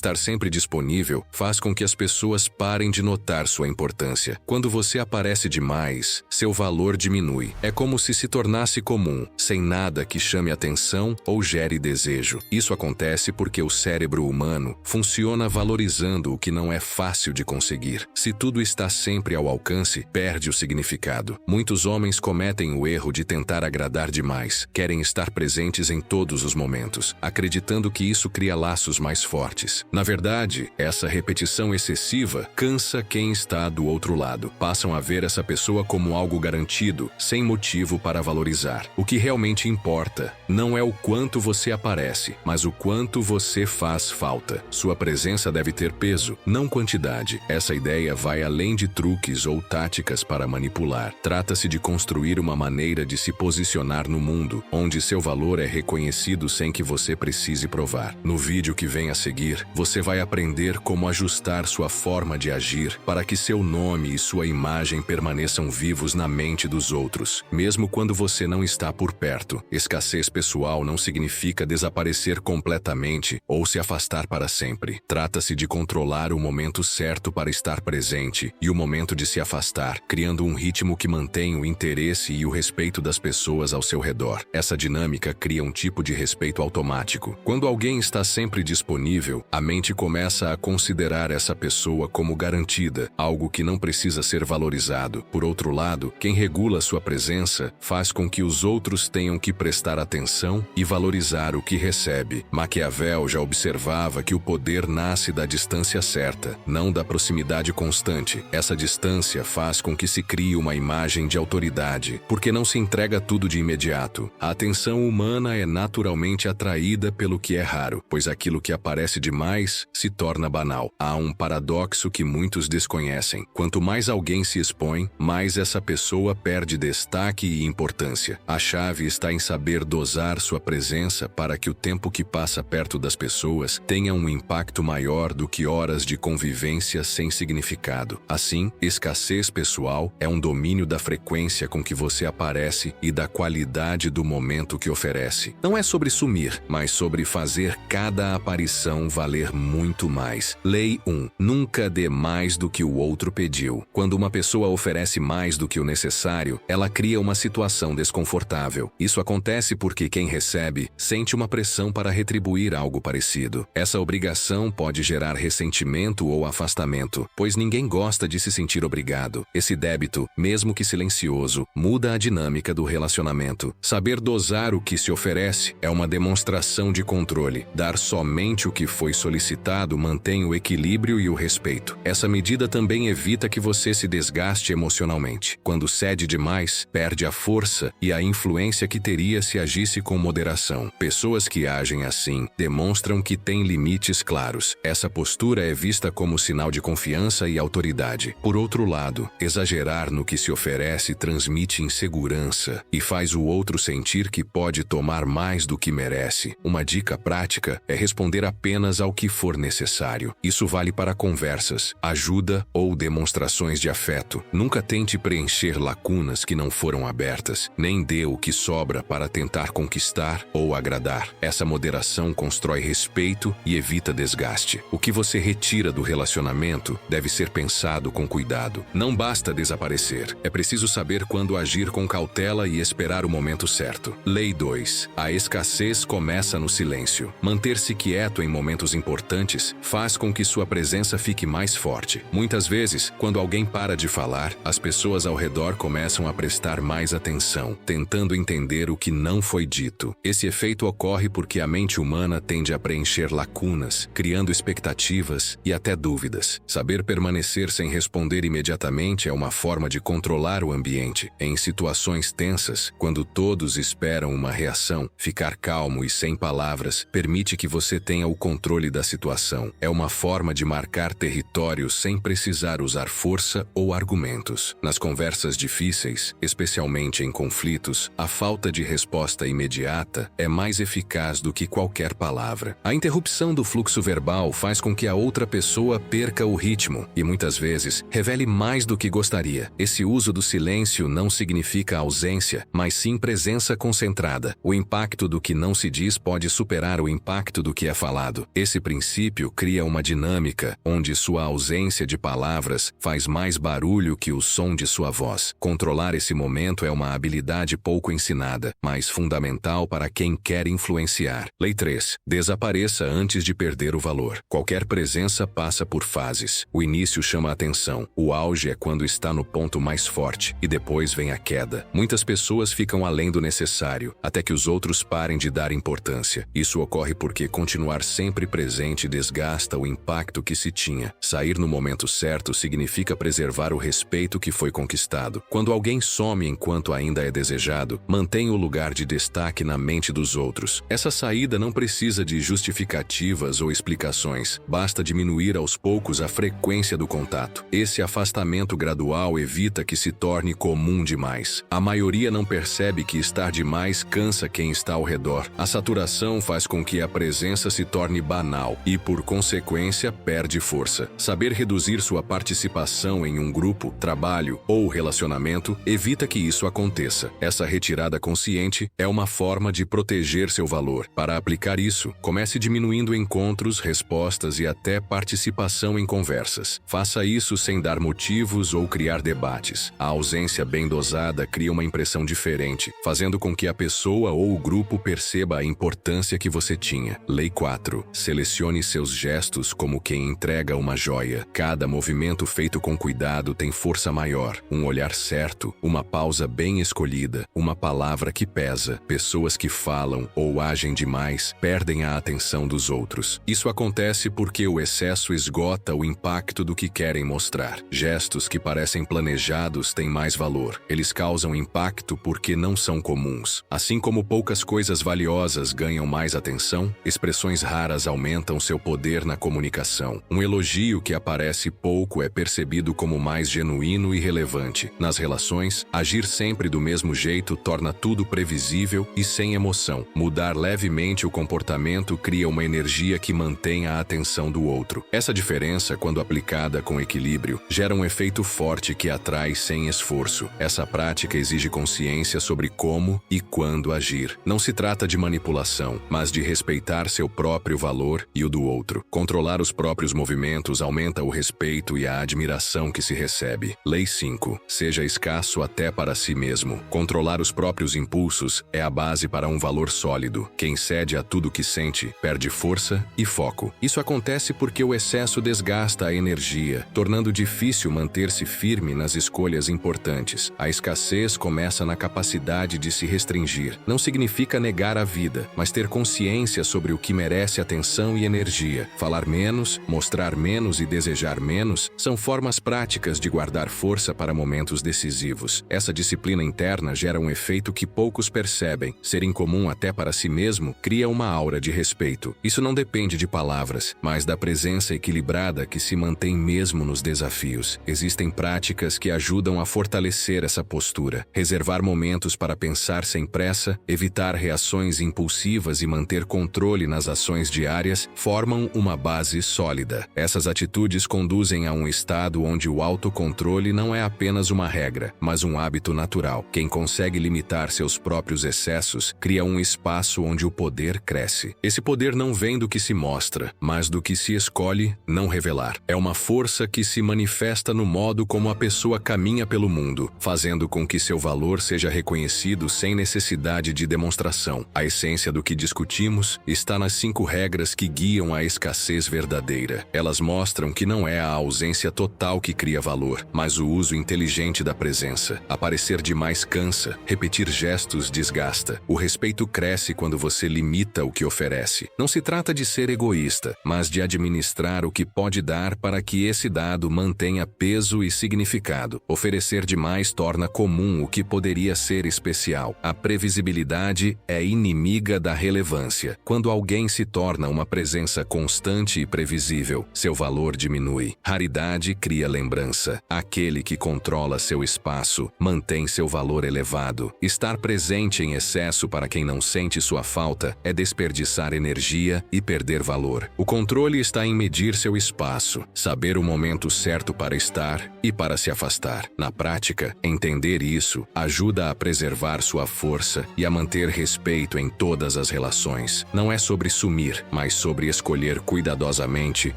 Estar sempre disponível faz com que as pessoas parem de notar sua importância. Quando você aparece demais, seu valor diminui. É como se tornasse comum, sem nada que chame atenção ou gere desejo. Isso acontece porque o cérebro humano funciona valorizando o que não é fácil de conseguir. Se tudo está sempre ao alcance, perde o significado. Muitos homens cometem o erro de tentar agradar demais. Querem estar presentes em todos os momentos, acreditando que isso cria laços mais fortes. Na verdade, essa repetição excessiva cansa quem está do outro lado. Passam a ver essa pessoa como algo garantido, sem motivo para valorizar. O que realmente importa não é o quanto você aparece, mas o quanto você faz falta. Sua presença deve ter peso, não quantidade. Essa ideia vai além de truques ou táticas para manipular. Trata-se de construir uma maneira de se posicionar no mundo, onde seu valor é reconhecido sem que você precise provar. No vídeo que vem a seguir, você vai aprender como ajustar sua forma de agir para que seu nome e sua imagem permaneçam vivos na mente dos outros, mesmo quando você não está por perto. Escassez pessoal não significa desaparecer completamente ou se afastar para sempre. Trata-se de controlar o momento certo para estar presente e o momento de se afastar, criando um ritmo que mantém o interesse e o respeito das pessoas ao seu redor. Essa dinâmica cria um tipo de respeito automático. Quando alguém está sempre disponível, a mente começa a considerar essa pessoa como garantida, algo que não precisa ser valorizado. Por outro lado, quem regula sua presença faz com que os outros tenham que prestar atenção e valorizar o que recebe. Maquiavel já observava que o poder nasce da distância certa, não da proximidade constante. Essa distância faz com que se crie uma imagem de autoridade, porque não se entrega tudo de imediato. A atenção humana é naturalmente atraída pelo que é raro, pois aquilo que aparece demais se torna banal. Há um paradoxo que muitos desconhecem. Quanto mais alguém se expõe, mais essa pessoa perde destaque e importância. A chave está em saber dosar sua presença para que o tempo que passa perto das pessoas tenha um impacto maior do que horas de convivência sem significado. Assim, escassez pessoal é um domínio da frequência com que você aparece e da qualidade do momento que oferece. Não é sobre sumir, mas sobre fazer cada aparição valer muito mais. Lei 1. Nunca dê mais do que o outro pediu. Quando uma pessoa oferece mais do que o necessário, ela cria uma situação desconfortável. Isso acontece porque quem recebe sente uma pressão para retribuir algo parecido. Essa obrigação pode gerar ressentimento ou afastamento, pois ninguém gosta de se sentir obrigado. Esse débito, mesmo que silencioso, muda a dinâmica do relacionamento. Saber dosar o que se oferece é uma demonstração de controle. Dar somente o que foi solicitado mantém o equilíbrio e o respeito. Essa medida também evita que você se desgaste emocionalmente. Quando cede demais, perde a força e a influência que teria se agisse com moderação. Pessoas que agem assim demonstram que têm limites claros. Essa postura é vista como sinal de confiança e autoridade. Por outro lado, exagerar no que se oferece transmite insegurança e faz o outro sentir que pode tomar mais do que merece. Uma dica prática é responder apenas ao que for necessário. Isso vale para conversas, ajuda ou demonstrações de afeto. Nunca tente preencher lacunas que não foram abertas, nem dê o que sobra para tentar conquistar ou agradar. Essa moderação constrói respeito e evita desgaste. O que você retira do relacionamento deve ser pensado com cuidado. Não basta desaparecer. É preciso saber quando agir com cautela e esperar o momento certo. Lei 2. A escassez começa no silêncio. Manter-se quieto em momentos importantes faz com que sua presença fique mais forte. Muitas vezes, quando alguém para de falar, as pessoas ao redor começam a prestar mais atenção, tentando entender o que não foi dito. Esse efeito ocorre porque a mente humana tende a preencher lacunas, criando expectativas e até dúvidas. Saber permanecer sem responder imediatamente é uma forma de controlar o ambiente. Em situações tensas, quando todos esperam uma reação, ficar calmo e sem palavras permite que você tenha o controle da situação. É uma forma de marcar território sem precisar usar força ou argumentos. Nas conversas difíceis, especialmente em conflitos, a falta de resposta imediata é mais eficaz do que qualquer palavra. A interrupção do fluxo verbal faz com que a outra pessoa perca o ritmo e, muitas vezes, revele mais do que gostaria. Esse uso do silêncio não significa ausência, mas sim presença concentrada. O impacto do que não se diz pode superar o impacto do que é falado. Esse princípio, cria uma dinâmica onde sua ausência de palavras faz mais barulho que o som de sua voz. Controlar esse momento é uma habilidade pouco ensinada, mas fundamental para quem quer influenciar. Lei 3. Desapareça antes de perder o valor. Qualquer presença passa por fases. O início chama a atenção. O auge é quando está no ponto mais forte e depois vem a queda. Muitas pessoas ficam além do necessário, até que os outros parem de dar importância. Isso ocorre porque continuar sempre presente desgasta o impacto que se tinha. Sair no momento certo significa preservar o respeito que foi conquistado. Quando alguém some enquanto ainda é desejado, mantém o lugar de destaque na mente dos outros. Essa saída não precisa de justificativas ou explicações. Basta diminuir aos poucos a frequência do contato. Esse afastamento gradual evita que se torne comum demais. A maioria não percebe que estar demais cansa quem está ao redor. A saturação faz com que a presença se torne banal e, por consequência, perde força. Saber reduzir sua participação em um grupo, trabalho ou relacionamento evita que isso aconteça. Essa retirada consciente é uma forma de proteger seu valor. Para aplicar isso, comece diminuindo encontros, respostas e até participação em conversas. Faça isso sem dar motivos ou criar debates. A ausência bem dosada cria uma impressão diferente, fazendo com que a pessoa ou o grupo perceba a importância que você tinha. Lei 4. Selecione seus gestos como quem entrega uma joia. Cada movimento feito com cuidado tem força maior. Um olhar certo, uma pausa bem escolhida, uma palavra que pesa. Pessoas que falam ou agem demais perdem a atenção dos outros. Isso acontece porque o excesso esgota o impacto do que querem mostrar. Gestos que parecem planejados têm mais valor. Eles causam impacto porque não são comuns. Assim como poucas coisas valiosas ganham mais atenção, expressões raras aumentam seu poder na comunicação. Um elogio que aparece pouco é percebido como mais genuíno e relevante. Nas relações, agir sempre do mesmo jeito torna tudo previsível e sem emoção. Mudar levemente o comportamento cria uma energia que mantém a atenção do outro. Essa diferença, quando aplicada com equilíbrio, gera um efeito forte que atrai sem esforço. Essa prática exige consciência sobre como e quando agir. Não se trata de manipulação, mas de respeitar seu próprio valor e o do outro. Controlar os próprios movimentos aumenta o respeito e a admiração que se recebe. Lei 5. Seja escasso até para si mesmo. Controlar os próprios impulsos é a base para um valor sólido. Quem cede a tudo que sente, perde força e foco. Isso acontece porque o excesso desgasta a energia, tornando difícil manter-se firme nas escolhas importantes. A escassez começa na capacidade de se restringir. Não significa negar a vida, mas ter consciência sobre o que merece atenção e energia. Falar menos, mostrar menos e desejar menos são formas práticas de guardar força para momentos decisivos. Essa disciplina interna gera um efeito que poucos percebem. Ser incomum até para si mesmo cria uma aura de respeito. Isso não depende de palavras, mas da presença equilibrada que se mantém mesmo nos desafios. Existem práticas que ajudam a fortalecer essa postura. Reservar momentos para pensar sem pressa, evitar reações impulsivas e manter controle nas ações diárias formam uma base sólida. Essas atitudes conduzem a um estado onde o autocontrole não é apenas uma regra, mas um hábito natural. Quem consegue limitar seus próprios excessos cria um espaço onde o poder cresce. Esse poder não vem do que se mostra, mas do que se escolhe não revelar. É uma força que se manifesta no modo como a pessoa caminha pelo mundo, fazendo com que seu valor seja reconhecido sem necessidade de demonstração. A essência do que discutimos está nas 5 regras que guiam a escassez verdadeira. Elas mostram que não é a ausência total que cria valor, mas o uso inteligente da presença. Aparecer demais cansa, repetir gestos desgasta. O respeito cresce quando você limita o que oferece. Não se trata de ser egoísta, mas de administrar o que pode dar para que esse dado mantenha peso e significado. Oferecer demais torna comum o que poderia ser especial. A previsibilidade é inimiga da relevância. Quando alguém se torna uma presença constante e previsível, seu valor diminui. Raridade cria lembrança. Aquele que controla seu espaço mantém seu valor elevado. Estar presente em excesso para quem não sente sua falta é desperdiçar energia e perder valor. O controle está em medir seu espaço, saber o momento certo para estar e para se afastar. Na prática, entender isso ajuda a preservar sua força e a manter respeito em todas as relações. Não é sobre sumir, mas sobre sobre escolher cuidadosamente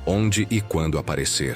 onde e quando aparecer.